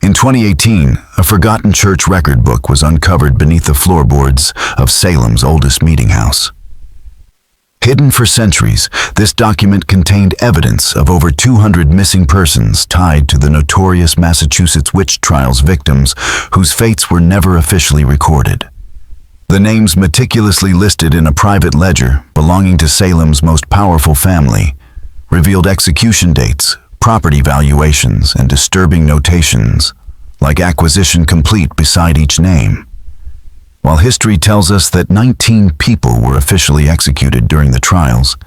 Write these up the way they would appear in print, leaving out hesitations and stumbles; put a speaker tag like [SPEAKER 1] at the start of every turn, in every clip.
[SPEAKER 1] In 2018, a forgotten church record book was uncovered beneath the floorboards of Salem's oldest meeting house. Hidden for centuries, this document contained evidence of over 200 missing persons tied to the notorious Massachusetts witch trials victims whose fates were never officially recorded. The names meticulously listed in a private ledger belonging to Salem's most powerful family revealed execution dates, property valuations, and disturbing notations, like acquisition complete beside each name. While history tells us that 19 people were officially executed during the trials,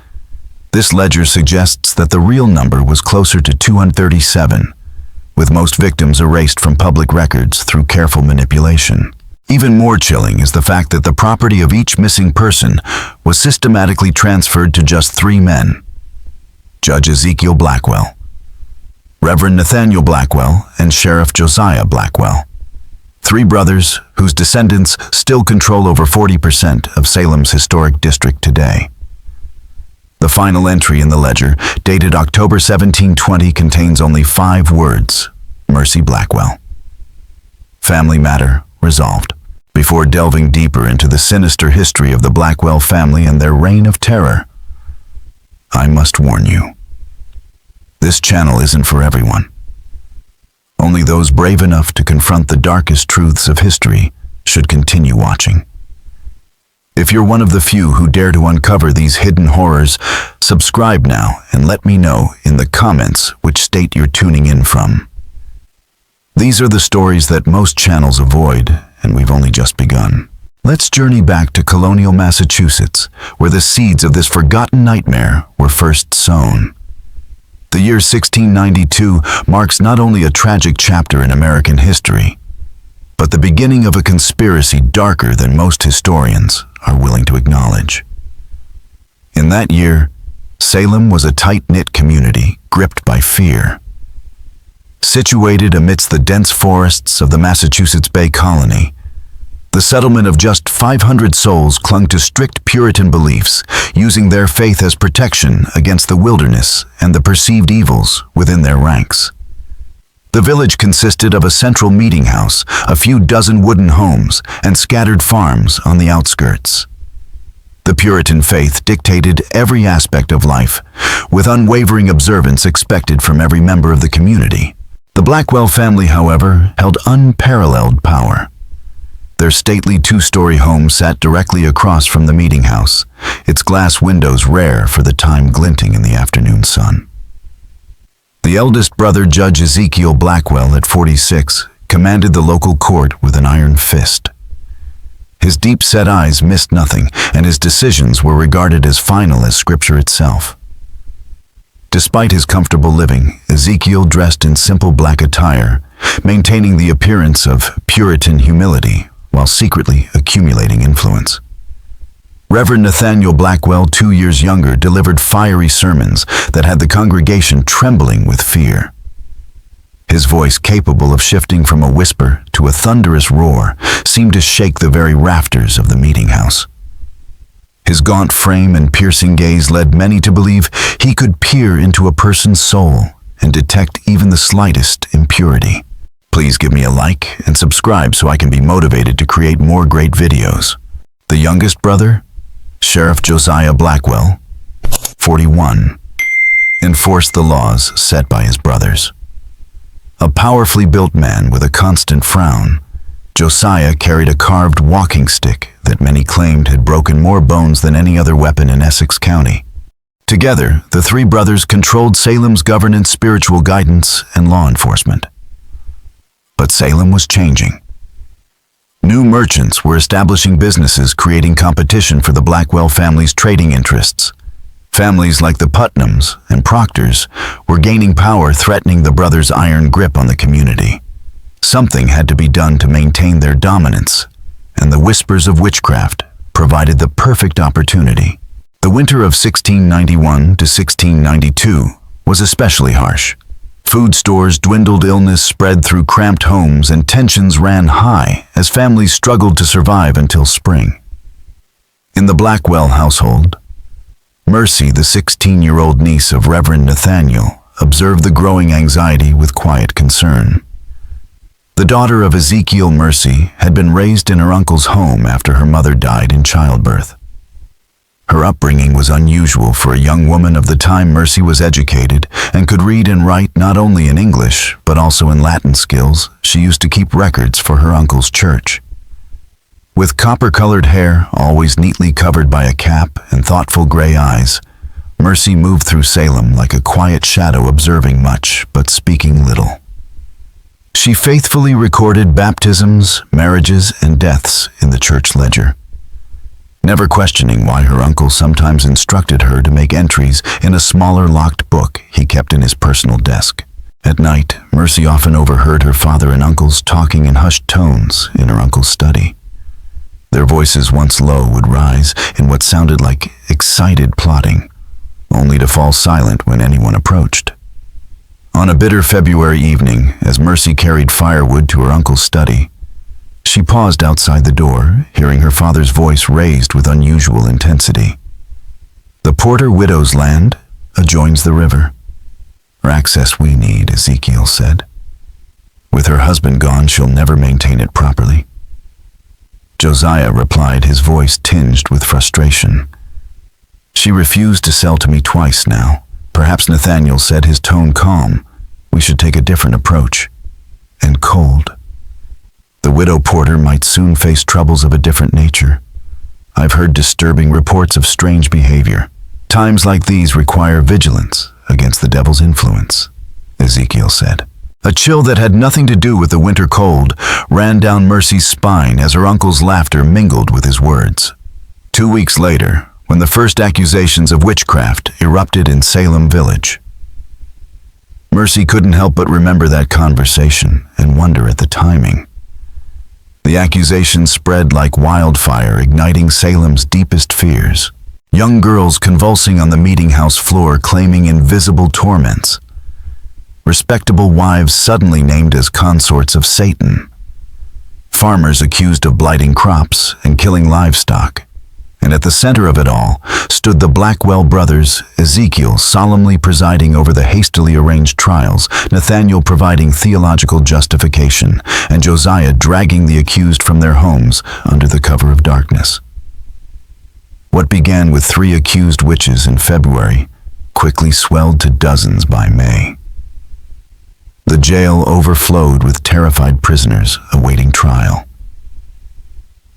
[SPEAKER 1] this ledger suggests that the real number was closer to 237, with most victims erased from public records through careful manipulation. Even more chilling is the fact that the property of each missing person was systematically transferred to just 3 men: Judge Ezekiel Blackwell, Reverend Nathaniel Blackwell, and Sheriff Josiah Blackwell. 3 brothers whose descendants still control over 40% of Salem's historic district today. The final entry in the ledger, dated October 1720, contains only 5 words: Mercy Blackwell. Family matter resolved. Before delving deeper into the sinister history of the Blackwell family and their reign of terror, I must warn you. This channel isn't for everyone. Only those brave enough to confront the darkest truths of history should continue watching. If you're one of the few who dare to uncover these hidden horrors, subscribe now and let me know in the comments which state you're tuning in from. These are the stories that most channels avoid, and we've only just begun. Let's journey back to Colonial, Massachusetts, where the seeds of this forgotten nightmare were first sown. The year 1692 marks not only a tragic chapter in American history, but the beginning of a conspiracy darker than most historians are willing to acknowledge. In that year, Salem was a tight-knit community gripped by fear. Situated amidst the dense forests of the Massachusetts Bay Colony, the settlement of just 500 souls clung to strict Puritan beliefs, using their faith as protection against the wilderness and the perceived evils within their ranks. The village consisted of a central meeting house, a few dozen wooden homes, and scattered farms on the outskirts. The Puritan faith dictated every aspect of life, with unwavering observance expected from every member of the community. The Blackwell family, however, held unparalleled power. Their stately 2-story home sat directly across from the meeting house, its glass windows rare for the time glinting in the afternoon sun. The eldest brother, Judge Ezekiel Blackwell, at 46, commanded the local court with an iron fist. His deep-set eyes missed nothing, and his decisions were regarded as final as Scripture itself. Despite his comfortable living, Ezekiel dressed in simple black attire, maintaining the appearance of Puritan humility while secretly accumulating influence. Reverend Nathaniel Blackwell, 2 years younger, delivered fiery sermons that had the congregation trembling with fear. His voice, capable of shifting from a whisper to a thunderous roar, seemed to shake the very rafters of the meeting house. His gaunt frame and piercing gaze led many to believe he could peer into a person's soul and detect even the slightest impurity. Please give me a like and subscribe so I can be motivated to create more great videos. The youngest brother, Sheriff Josiah Blackwell, 41, enforced the laws set by his brothers. A powerfully built man with a constant frown, Josiah carried a carved walking stick that many claimed had broken more bones than any other weapon in Essex County. Together, the 3 brothers controlled Salem's governance, spiritual guidance, and law enforcement. But Salem was changing. New merchants were establishing businesses, creating competition for the Blackwell family's trading interests. Families like the Putnams and Proctors were gaining power, threatening the brothers' iron grip on the community. Something had to be done to maintain their dominance, and the whispers of witchcraft provided the perfect opportunity. The winter of 1691 to 1692 was especially harsh. Food stores dwindled, illness spread through cramped homes, and tensions ran high as families struggled to survive until spring. In the Blackwell household, Mercy, the 16-year-old niece of Reverend Nathaniel, observed the growing anxiety with quiet concern. The daughter of Ezekiel, Mercy, had been raised in her uncle's home after her mother died in childbirth. Her upbringing was unusual for a young woman of the time. Mercy was educated and could read and write not only in English but also in Latin skills. She used to keep records for her uncle's church. With copper-colored hair, always neatly covered by a cap, and thoughtful gray eyes, Mercy moved through Salem like a quiet shadow, observing much but speaking little. She faithfully recorded baptisms, marriages, and deaths in the church ledger, never questioning why her uncle sometimes instructed her to make entries in a smaller locked book he kept in his personal desk. At night, Mercy often overheard her father and uncles talking in hushed tones in her uncle's study. Their voices, once low, would rise in what sounded like excited plotting, only to fall silent when anyone approached. On a bitter February evening, as Mercy carried firewood to her uncle's study, she paused outside the door, hearing her father's voice raised with unusual intensity. "The Porter widow's land adjoins the river. For access we need," Ezekiel said. "With her husband gone, she'll never maintain it properly." Josiah replied, his voice tinged with frustration. "She refused to sell to me twice now." Perhaps Nathaniel said, his tone calm. "We should take a different approach." And cold. "The widow Porter might soon face troubles of a different nature. I've heard disturbing reports of strange behavior. Times like these require vigilance against the devil's influence," Ezekiel said. A chill that had nothing to do with the winter cold ran down Mercy's spine as her uncle's laughter mingled with his words. 2 weeks later, when the first accusations of witchcraft erupted in Salem Village, Mercy couldn't help but remember that conversation and wonder at the timing. The accusations spread like wildfire, igniting Salem's deepest fears. Young girls convulsing on the meeting house floor, claiming invisible torments. Respectable wives suddenly named as consorts of Satan. Farmers accused of blighting crops and killing livestock. And at the center of it all stood the Blackwell brothers, Ezekiel solemnly presiding over the hastily arranged trials, Nathaniel providing theological justification, and Josiah dragging the accused from their homes under the cover of darkness. What began with 3 accused witches in February quickly swelled to dozens by May. The jail overflowed with terrified prisoners awaiting trial.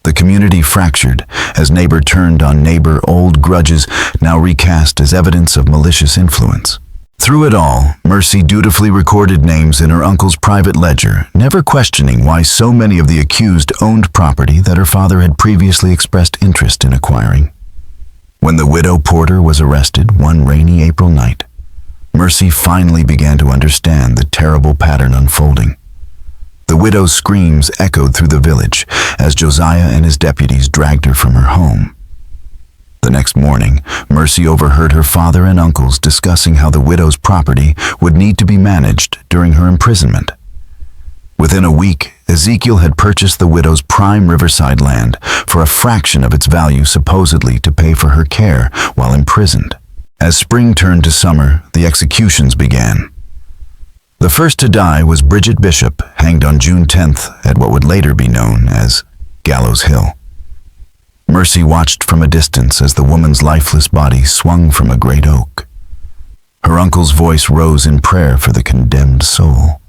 [SPEAKER 1] The community fractured as neighbor turned on neighbor, old grudges now recast as evidence of malicious influence. Through it all, Mercy dutifully recorded names in her uncle's private ledger, never questioning why so many of the accused owned property that her father had previously expressed interest in acquiring. When the widow Porter was arrested one rainy April night, Mercy finally began to understand the terrible pattern unfolding. The widow's screams echoed through the village as Josiah and his deputies dragged her from her home. The next morning, Mercy overheard her father and uncles discussing how the widow's property would need to be managed during her imprisonment. Within a week, Ezekiel had purchased the widow's prime riverside land for a fraction of its value, supposedly to pay for her care while imprisoned. As spring turned to summer, the executions began. The first to die was Bridget Bishop, hanged on June 10th at what would later be known as Gallows Hill. Mercy watched from a distance as the woman's lifeless body swung from a great oak. Her uncle's voice rose in prayer for the condemned soul.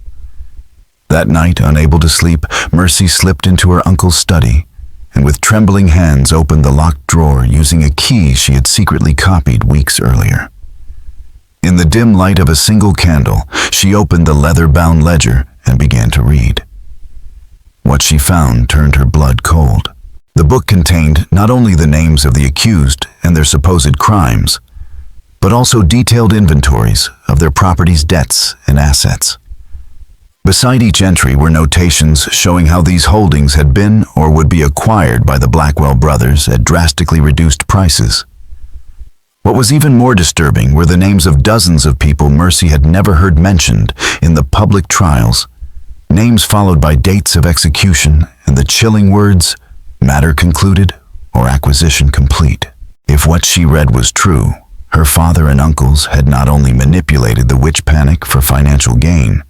[SPEAKER 1] That night, unable to sleep, Mercy slipped into her uncle's study and with trembling hands opened the locked drawer using a key she had secretly copied weeks earlier. In the dim light of a single candle, she opened the leather-bound ledger and began to read. What she found turned her blood cold. The book contained not only the names of the accused and their supposed crimes, but also detailed inventories of their property's debts and assets. Beside each entry were notations showing how these holdings had been or would be acquired by the Blackwell brothers at drastically reduced prices. What was even more disturbing were the names of dozens of people Mercy had never heard mentioned in the public trials, names followed by dates of execution and the chilling words, "matter concluded" or "acquisition complete." If what she read was true, her father and uncles had not only manipulated the witch panic for financial gain,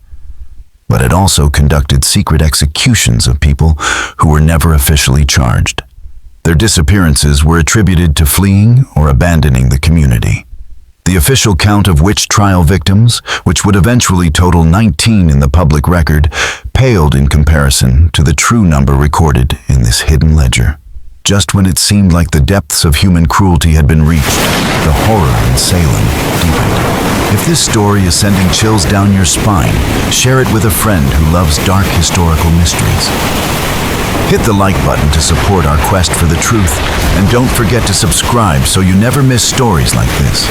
[SPEAKER 1] but it also conducted secret executions of people who were never officially charged. Their disappearances were attributed to fleeing or abandoning the community. The official count of witch trial victims, which would eventually total 19 in the public record, paled in comparison to the true number recorded in this hidden ledger. Just when it seemed like the depths of human cruelty had been reached, the horror in Salem deepened. If this story is sending chills down your spine, share it with a friend who loves dark historical mysteries. Hit the like button to support our quest for the truth, and don't forget to subscribe so you never miss stories like this.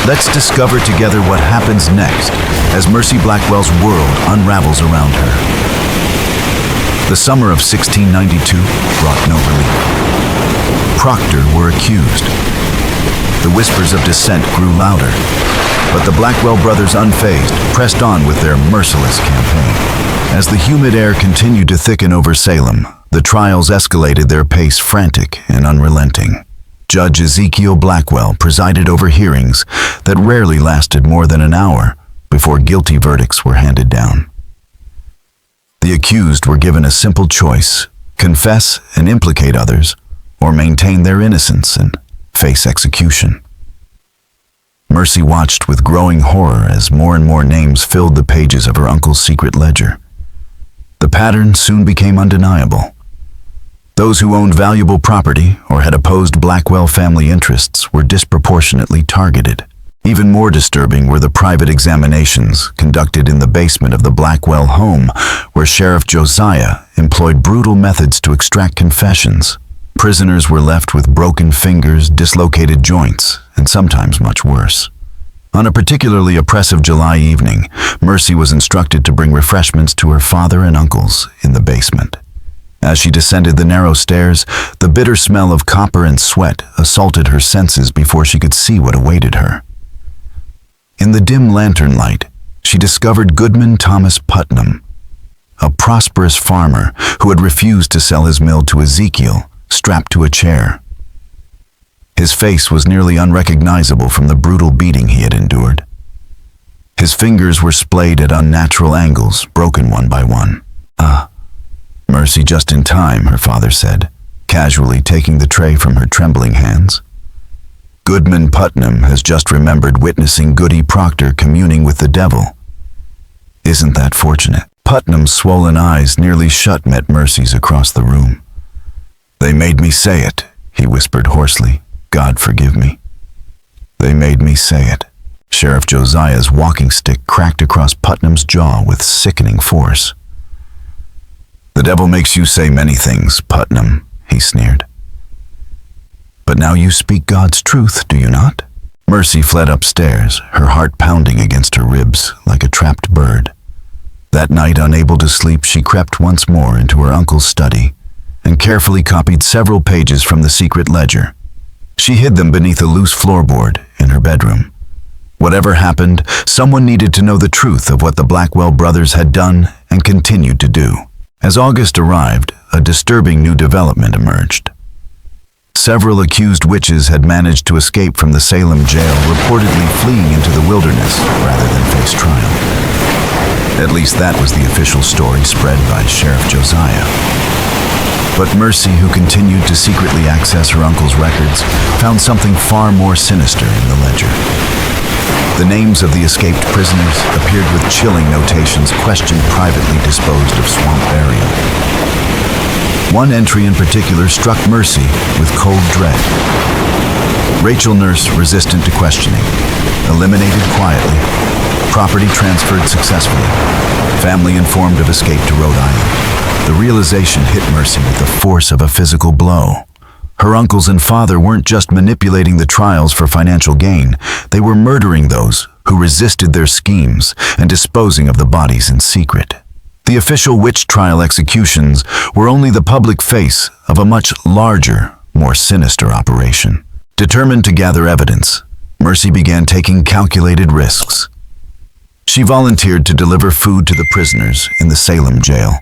[SPEAKER 1] Let's discover together what happens next as Mercy Blackwell's world unravels around her. The summer of 1692 brought no relief. Proctor were accused. The whispers of dissent grew louder, but the Blackwell brothers, unfazed, pressed on with their merciless campaign. As the humid air continued to thicken over Salem, the trials escalated, their pace frantic and unrelenting. Judge Ezekiel Blackwell presided over hearings that rarely lasted more than an hour before guilty verdicts were handed down. The accused were given a simple choice: confess and implicate others, or maintain their innocence and face execution. Mercy watched with growing horror as more and more names filled the pages of her uncle's secret ledger. The pattern soon became undeniable. Those who owned valuable property or had opposed Blackwell family interests were disproportionately targeted. Even more disturbing were the private examinations conducted in the basement of the Blackwell home, where Sheriff Josiah employed brutal methods to extract confessions. Prisoners were left with broken fingers, dislocated joints, and sometimes much worse. On a particularly oppressive July evening, Mercy was instructed to bring refreshments to her father and uncles in the basement. As she descended the narrow stairs, the bitter smell of copper and sweat assaulted her senses before she could see what awaited her. In the dim lantern light, she discovered Goodman Thomas Putnam, a prosperous farmer who had refused to sell his mill to Ezekiel, strapped to a chair. His face was nearly unrecognizable from the brutal beating he had endured. His fingers were splayed at unnatural angles, broken one by one. Mercy, just in time, her father said, casually taking the tray from her trembling hands. Goodman Putnam has just remembered witnessing Goody Proctor communing with the devil. Isn't that fortunate? Putnam's swollen eyes, nearly shut, met Mercy's across the room. "They made me say it," he whispered hoarsely. "God forgive me. They made me say it." Sheriff Josiah's walking stick cracked across Putnam's jaw with sickening force. "The devil makes you say many things, Putnam," he sneered. "But now you speak God's truth, do you not?" Mercy fled upstairs, her heart pounding against her ribs like a trapped bird. That night, unable to sleep, she crept once more into her uncle's study and carefully copied several pages from the secret ledger. She hid them beneath a loose floorboard in her bedroom. Whatever happened, someone needed to know the truth of what the Blackwell brothers had done and continued to do. As August arrived, a disturbing new development emerged. Several accused witches had managed to escape from the Salem jail, reportedly fleeing into the wilderness rather than face trial. At least that was the official story spread by Sheriff Josiah. But Mercy, who continued to secretly access her uncle's records, found something far more sinister in the ledger. The names of the escaped prisoners appeared with chilling notations, questioned privately disposed of swamp burial. One entry in particular struck Mercy with cold dread. Rachel Nurse, resistant to questioning, eliminated quietly, property transferred successfully, family informed of escape to Rhode Island. The realization hit Mercy with the force of a physical blow. Her uncles and father weren't just manipulating the trials for financial gain, they were murdering those who resisted their schemes and disposing of the bodies in secret. The official witch trial executions were only the public face of a much larger, more sinister operation. Determined to gather evidence, Mercy began taking calculated risks. She volunteered to deliver food to the prisoners in the Salem jail,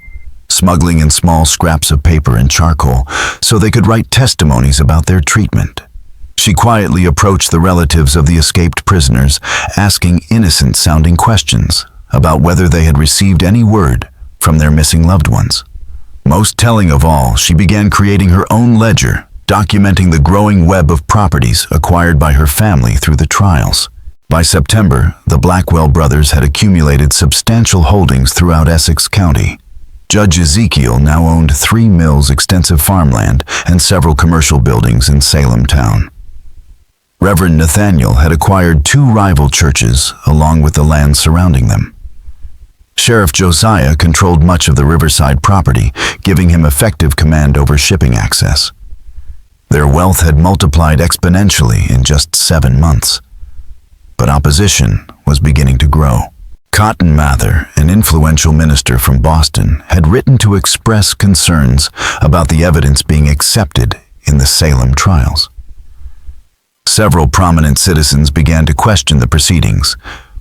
[SPEAKER 1] smuggling in small scraps of paper and charcoal so they could write testimonies about their treatment. She quietly approached the relatives of the escaped prisoners, asking innocent-sounding questions about whether they had received any word from their missing loved ones. Most telling of all, she began creating her own ledger, documenting the growing web of properties acquired by her family through the trials. By September, the Blackwell brothers had accumulated substantial holdings throughout Essex County. Judge Ezekiel now owned 3 mills, extensive farmland, and several commercial buildings in Salem town. Reverend Nathaniel had acquired 2 rival churches along with the land surrounding them. Sheriff Josiah controlled much of the riverside property, giving him effective command over shipping access. Their wealth had multiplied exponentially in just 7 months. But opposition was beginning to grow. Cotton Mather, an influential minister from Boston, had written to express concerns about the evidence being accepted in the Salem trials. Several prominent citizens began to question the proceedings,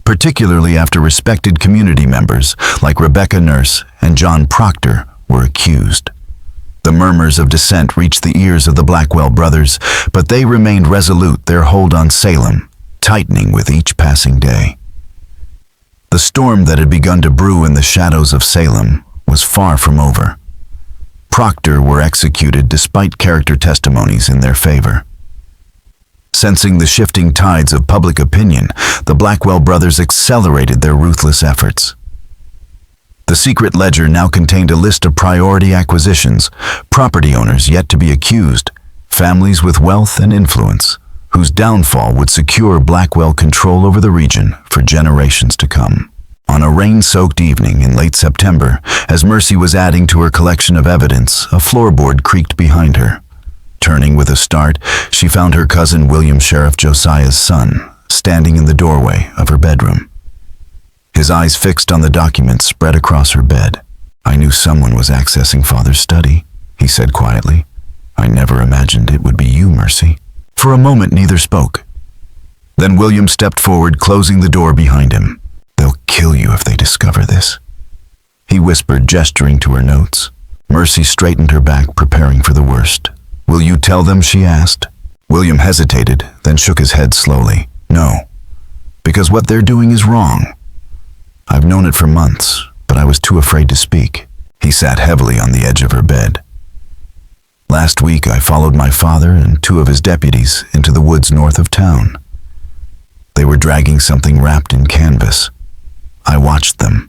[SPEAKER 1] particularly after respected community members like Rebecca Nurse and John Proctor were accused. The murmurs of dissent reached the ears of the Blackwell brothers, but they remained resolute, their hold on Salem tightening with each passing day. The storm that had begun to brew in the shadows of Salem was far from over. Proctor were executed despite character testimonies in their favor. Sensing the shifting tides of public opinion, the Blackwell brothers accelerated their ruthless efforts. The secret ledger now contained a list of priority acquisitions, property owners yet to be accused, families with wealth and influence, whose downfall would secure Blackwell control over the region for generations to come. On a rain-soaked evening in late September, as Mercy was adding to her collection of evidence, a floorboard creaked behind her. Turning with a start, she found her cousin William, Sheriff Josiah's son, standing in the doorway of her bedroom. His eyes fixed on the documents spread across her bed. "I knew someone was accessing Father's study," he said quietly. "I never imagined it would be you, Mercy." For a moment, neither spoke. Then William stepped forward, closing the door behind him. "They'll kill you if they discover this," he whispered, gesturing to her notes. Mercy straightened her back, preparing for the worst. "Will you tell them?" she asked. William hesitated, then shook his head slowly. "No, because what they're doing is wrong. I've known it for months, but I was too afraid to speak." He sat heavily on the edge of her bed. "Last week I followed my father and 2 of his deputies into the woods north of town. They were dragging something wrapped in canvas. I watched them."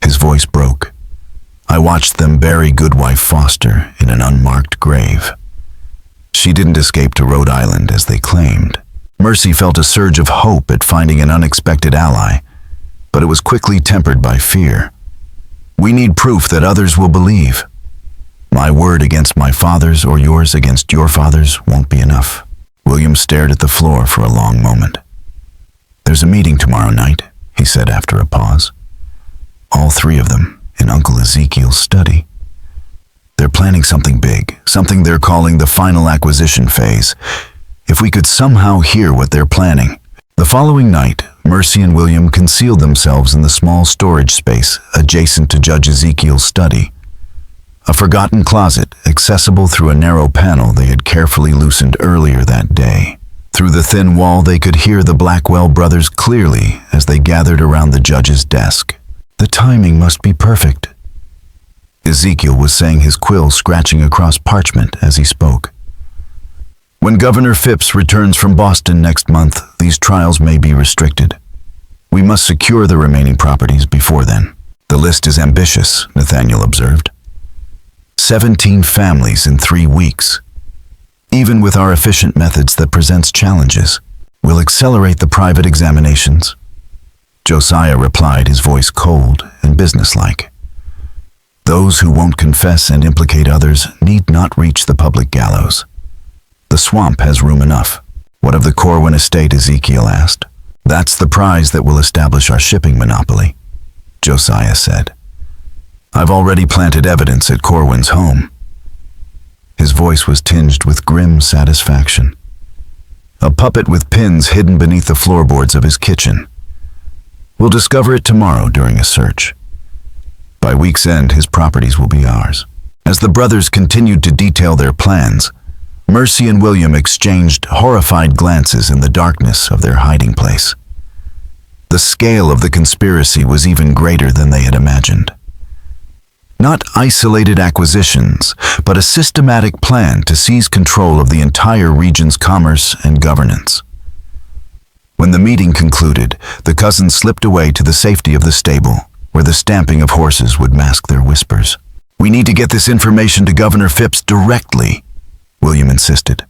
[SPEAKER 1] His voice broke. "I watched them bury Goodwife Foster in an unmarked grave. She didn't escape to Rhode Island as they claimed." Mercy felt a surge of hope at finding an unexpected ally, but it was quickly tempered by fear. "We need proof that others will believe. My word against my father's or yours against your father's won't be enough." William stared at the floor for a long moment. "There's a meeting tomorrow night," he said after a pause. "All 3 of them in Uncle Ezekiel's study. They're planning something big, something they're calling the final acquisition phase. If we could somehow hear what they're planning." The following night, Mercy and William concealed themselves in the small storage space adjacent to Judge Ezekiel's study. A forgotten closet, accessible through a narrow panel they had carefully loosened earlier that day. Through the thin wall, they could hear the Blackwell brothers clearly as they gathered around the judge's desk. "The timing must be perfect," Ezekiel was saying, his quill scratching across parchment as he spoke. "When Governor Phipps returns from Boston next month, these trials may be restricted. We must secure the remaining properties before then." "The list is ambitious," Nathaniel observed. 17 families in 3 weeks. "Even with our efficient methods, that presents challenges. We'll accelerate the private examinations." Josiah replied, his voice cold and businesslike. "Those who won't confess and implicate others need not reach the public gallows. The swamp has room enough." "What of the Corwin estate?" Ezekiel asked. "That's the prize that will establish our shipping monopoly," Josiah said. "I've already planted evidence at Corwin's home." His voice was tinged with grim satisfaction. "A puppet with pins hidden beneath the floorboards of his kitchen. We'll discover it tomorrow during a search. By week's end, his properties will be ours." As the brothers continued to detail their plans, Mercy and William exchanged horrified glances in the darkness of their hiding place. The scale of the conspiracy was even greater than they had imagined. Not isolated acquisitions, but a systematic plan to seize control of the entire region's commerce and governance. When the meeting concluded, the cousins slipped away to the safety of the stable, where the stamping of horses would mask their whispers. "We need to get this information to Governor Phipps directly," William insisted.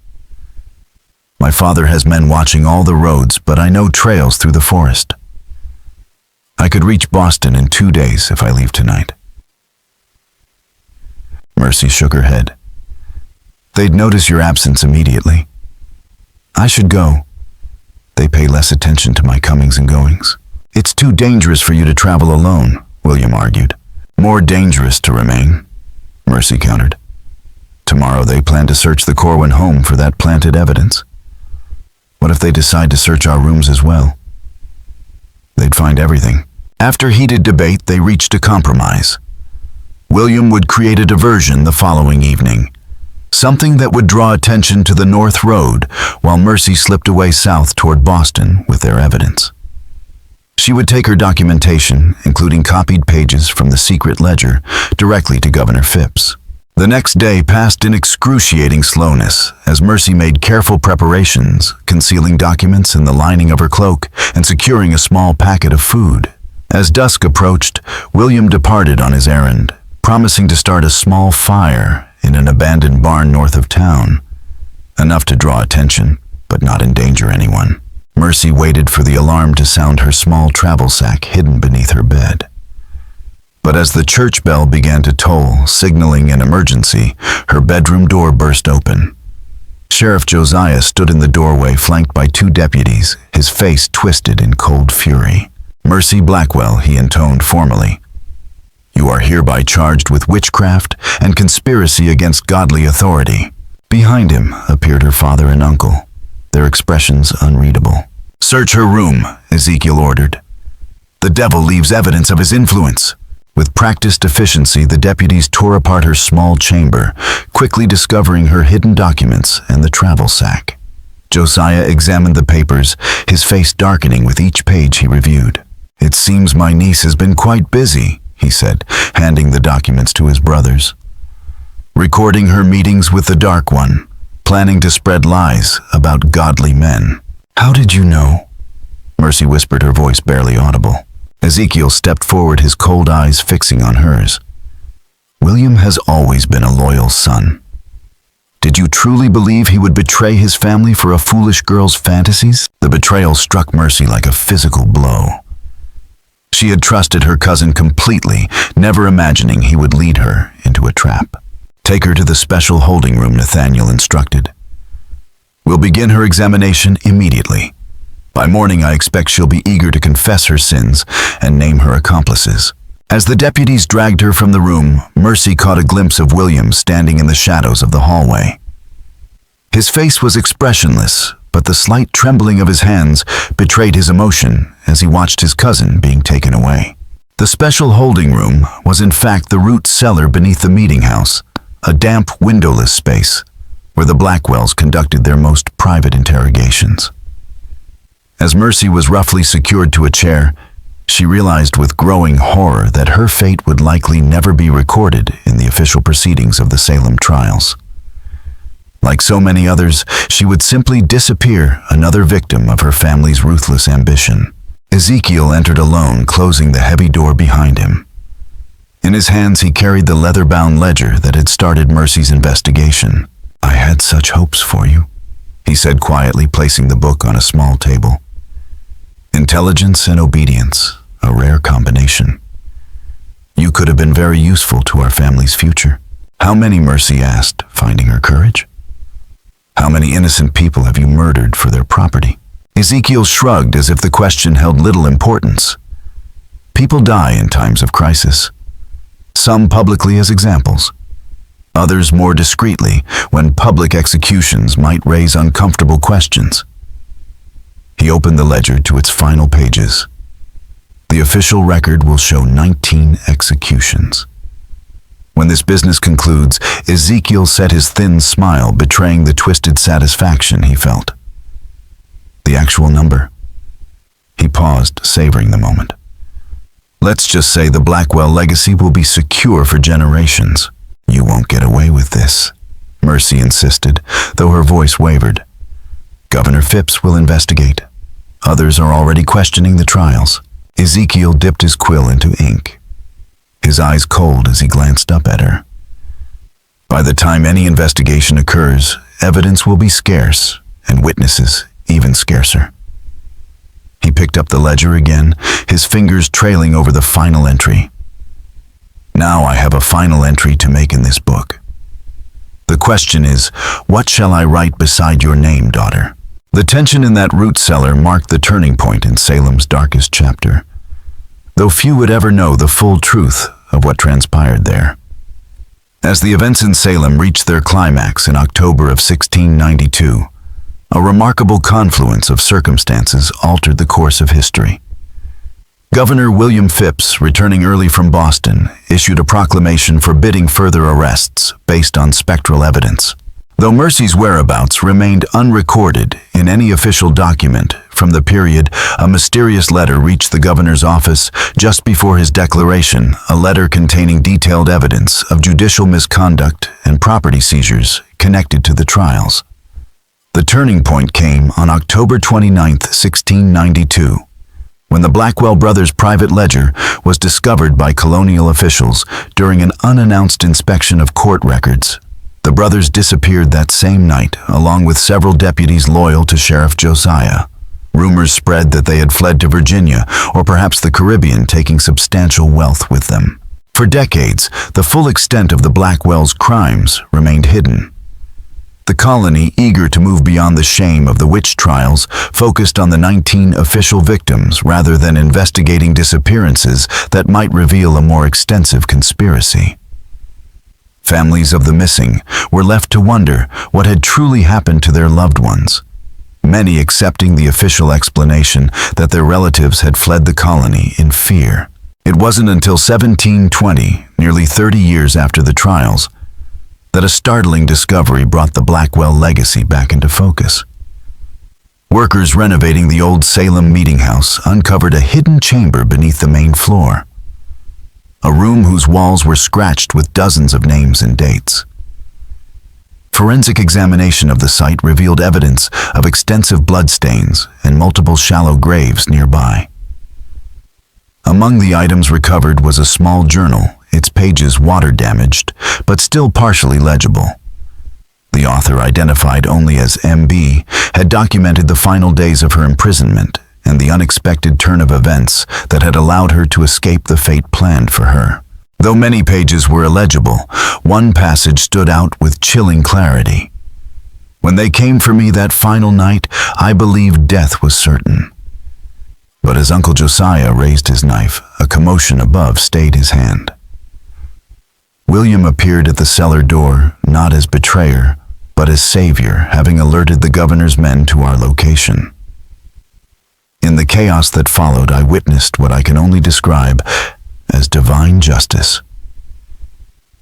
[SPEAKER 1] "My father has men watching all the roads, but I know trails through the forest. I could reach Boston in 2 days if I leave tonight." Mercy shook her head. "They'd notice your absence immediately. I should go. They pay less attention to my comings and goings." "It's too dangerous for you to travel alone," William argued. "More dangerous to remain," Mercy countered. "Tomorrow they plan to search the Corwin home for that planted evidence. What if they decide to search our rooms as well? They'd find everything." After heated debate, they reached a compromise. William would create a diversion the following evening, something that would draw attention to the North Road, while Mercy slipped away south toward Boston with their evidence. She would take her documentation, including copied pages from the secret ledger, directly to Governor Phipps. The next day passed in excruciating slowness as Mercy made careful preparations, concealing documents in the lining of her cloak and securing a small packet of food. As dusk approached, William departed on his errand, promising to start a small fire in an abandoned barn north of town, enough to draw attention, but not endanger anyone. Mercy waited for the alarm to sound her small travel sack hidden beneath her bed. But as the church bell began to toll, signaling an emergency, her bedroom door burst open. Sheriff Josiah stood in the doorway, flanked by 2 deputies, his face twisted in cold fury. "Mercy Blackwell," he intoned formally. "You are hereby charged with witchcraft and conspiracy against godly authority." Behind him appeared her father and uncle, their expressions unreadable. "Search her room," Ezekiel ordered. "The devil leaves evidence of his influence." With practiced efficiency, the deputies tore apart her small chamber, quickly discovering her hidden documents and the travel sack. Josiah examined the papers, his face darkening with each page he reviewed. "It seems my niece has been quite busy," he said, handing the documents to his brothers. "Recording her meetings with the Dark One, planning to spread lies about godly men." "How did you know?" Mercy whispered, her voice barely audible. Ezekiel stepped forward, his cold eyes fixing on hers. "William has always been a loyal son. Did you truly believe he would betray his family for a foolish girl's fantasies?" The betrayal struck Mercy like a physical blow. She had trusted her cousin completely, never imagining he would lead her into a trap. "Take her to the special holding room," Nathaniel instructed. "We'll begin her examination immediately. By morning, I expect she'll be eager to confess her sins and name her accomplices." As the deputies dragged her from the room, Mercy caught a glimpse of William standing in the shadows of the hallway. His face was expressionless, but the slight trembling of his hands betrayed his emotion as he watched his cousin being taken away. The special holding room was in fact the root cellar beneath the meeting house, a damp, windowless space where the Blackwells conducted their most private interrogations. As Mercy was roughly secured to a chair, she realized with growing horror that her fate would likely never be recorded in the official proceedings of the Salem trials. Like so many others, she would simply disappear, another victim of her family's ruthless ambition. Ezekiel entered alone, closing the heavy door behind him. In his hands he carried the leather-bound ledger that had started Mercy's investigation. "I had such hopes for you," he said quietly, placing the book on a small table. "Intelligence and obedience, a rare combination. You could have been very useful to our family's future." "How many?" Mercy asked, finding her courage. "How many innocent people have you murdered for their property?" Ezekiel shrugged as if the question held little importance. "People die in times of crisis. Some publicly as examples. Others more discreetly when public executions might raise uncomfortable questions." He opened the ledger to its final pages. "The official record will show 19 executions. When this business concludes," Ezekiel set his thin smile, betraying the twisted satisfaction he felt. "The actual number?" He paused, savoring the moment. Let's just say the Blackwell legacy will be secure for generations. You won't get away with this, Mercy insisted, though her voice wavered. Governor Phipps will investigate. Others are already questioning the trials. Ezekiel dipped his quill into ink, his eyes cold as he glanced up at her. By the time any investigation occurs, evidence will be scarce, and witnesses even scarcer. He picked up the ledger again, his fingers trailing over the final entry. Now I have a final entry to make in this book. The question is, what shall I write beside your name, daughter? The tension in that root cellar marked the turning point in Salem's darkest chapter, though few would ever know the full truth of what transpired there. As the events in Salem reached their climax in October of 1692, a remarkable confluence of circumstances altered the course of history. Governor William Phipps, returning early from Boston, issued a proclamation forbidding further arrests based on spectral evidence. Though Mercy's whereabouts remained unrecorded in any official document from the period, a mysterious letter reached the governor's office just before his declaration, a letter containing detailed evidence of judicial misconduct and property seizures connected to the trials. The turning point came on October 29, 1692, when the Blackwell brothers' private ledger was discovered by Colonial officials during an unannounced inspection of court records. The brothers disappeared that same night, along with several deputies loyal to Sheriff Josiah. Rumors spread that they had fled to Virginia or perhaps the Caribbean, taking substantial wealth with them. For decades, the full extent of the Blackwell's crimes remained hidden. The colony, eager to move beyond the shame of the witch trials, focused on the 19 official victims rather than investigating disappearances that might reveal a more extensive conspiracy. Families of the missing were left to wonder what had truly happened to their loved ones, many accepting the official explanation that their relatives had fled the colony in fear. It wasn't until 1720, nearly 30 years after the trials, that a startling discovery brought the Blackwell legacy back into focus. Workers renovating the old Salem meeting house uncovered a hidden chamber beneath the main floor, a room whose walls were scratched with dozens of names and dates. Forensic examination of the site revealed evidence of extensive bloodstains and multiple shallow graves nearby. Among the items recovered was a small journal, its pages water-damaged, but still partially legible. The author, identified only as M.B., had documented the final days of her imprisonment and the unexpected turn of events that had allowed her to escape the fate planned for her. Though many pages were illegible, one passage stood out with chilling clarity. When they came for me that final night, I believed death was certain. But as Uncle Josiah raised his knife, a commotion above stayed his hand. William appeared at the cellar door, not as betrayer, but as savior, having alerted the governor's men to our location. In the chaos that followed, I witnessed what I can only describe as divine justice.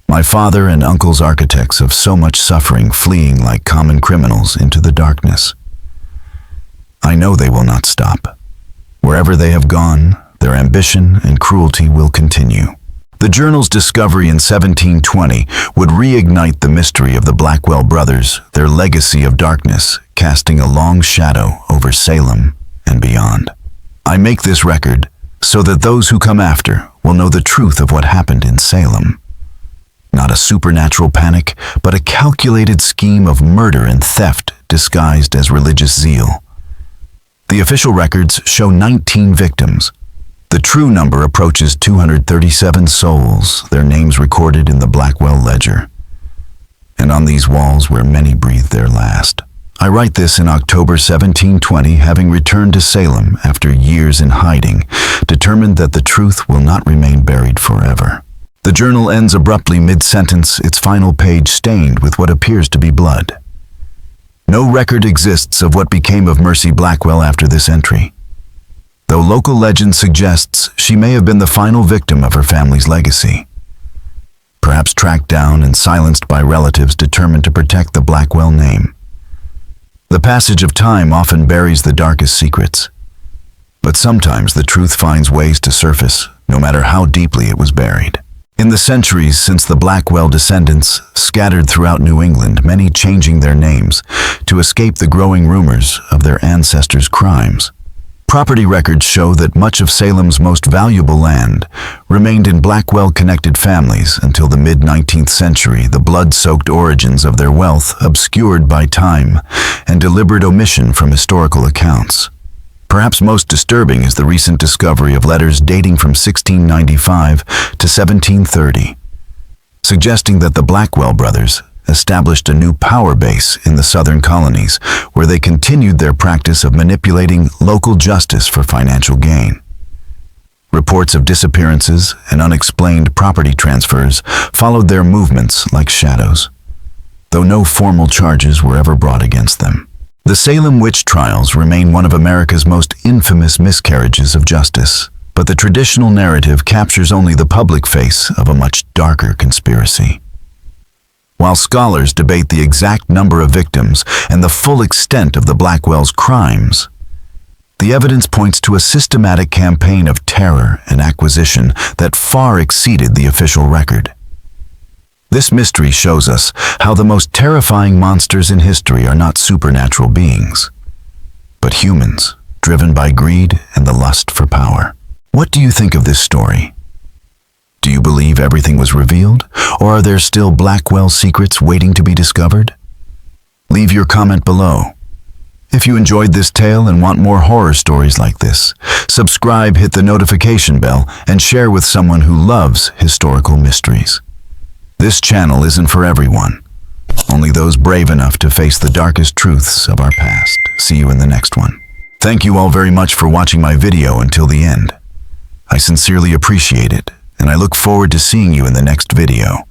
[SPEAKER 1] My father and uncle's architects of so much suffering fleeing like common criminals into the darkness. I know they will not stop. Wherever they have gone, their ambition and cruelty will continue. The journal's discovery in 1720 would reignite the mystery of the Blackwell brothers, their legacy of darkness casting a long shadow over Salem and beyond. I make this record so that those who come after will know the truth of what happened in Salem. Not a supernatural panic, but a calculated scheme of murder and theft disguised as religious zeal. The official records show 19 victims. The true number approaches 237 souls, their names recorded in the Blackwell ledger. And on these walls where many breathed their last. I write this in October 1720, having returned to Salem after years in hiding, determined that the truth will not remain buried forever. The journal ends abruptly mid-sentence, its final page stained with what appears to be blood. No record exists of what became of Mercy Blackwell after this entry, though local legend suggests she may have been the final victim of her family's legacy, perhaps tracked down and silenced by relatives determined to protect the Blackwell name. The passage of time often buries the darkest secrets, But sometimes the truth finds ways to surface, no matter how deeply it was buried. In the centuries since the Blackwell descendants scattered throughout New England, many changing their names to escape the growing rumors of their ancestors' crimes. Property records show that much of Salem's most valuable land remained in Blackwell-connected families until the mid-19th century, the blood-soaked origins of their wealth obscured by time and deliberate omission from historical accounts. Perhaps most disturbing is the recent discovery of letters dating from 1695 to 1730, suggesting that the Blackwell brothers established a new power base in the southern colonies, where they continued their practice of manipulating local justice for financial gain. Reports of disappearances and unexplained property transfers followed their movements like shadows, though no formal charges were ever brought against them. The Salem witch trials remain one of America's most infamous miscarriages of justice, but the traditional narrative captures only the public face of a much darker conspiracy. While scholars debate the exact number of victims and the full extent of the Blackwell's crimes, the evidence points to a systematic campaign of terror and acquisition that far exceeded the official record. This mystery shows us how the most terrifying monsters in history are not supernatural beings, but humans, driven by greed and the lust for power. What do you think of this story? Do you believe everything was revealed, or are there still Blackwell secrets waiting to be discovered? Leave your comment below. If you enjoyed this tale and want more horror stories like this, subscribe, hit the notification bell, and share with someone who loves historical mysteries. This channel isn't for everyone, only those brave enough to face the darkest truths of our past. See you in the next one. Thank you all very much for watching my video until the end. I sincerely appreciate it, and I look forward to seeing you in the next video.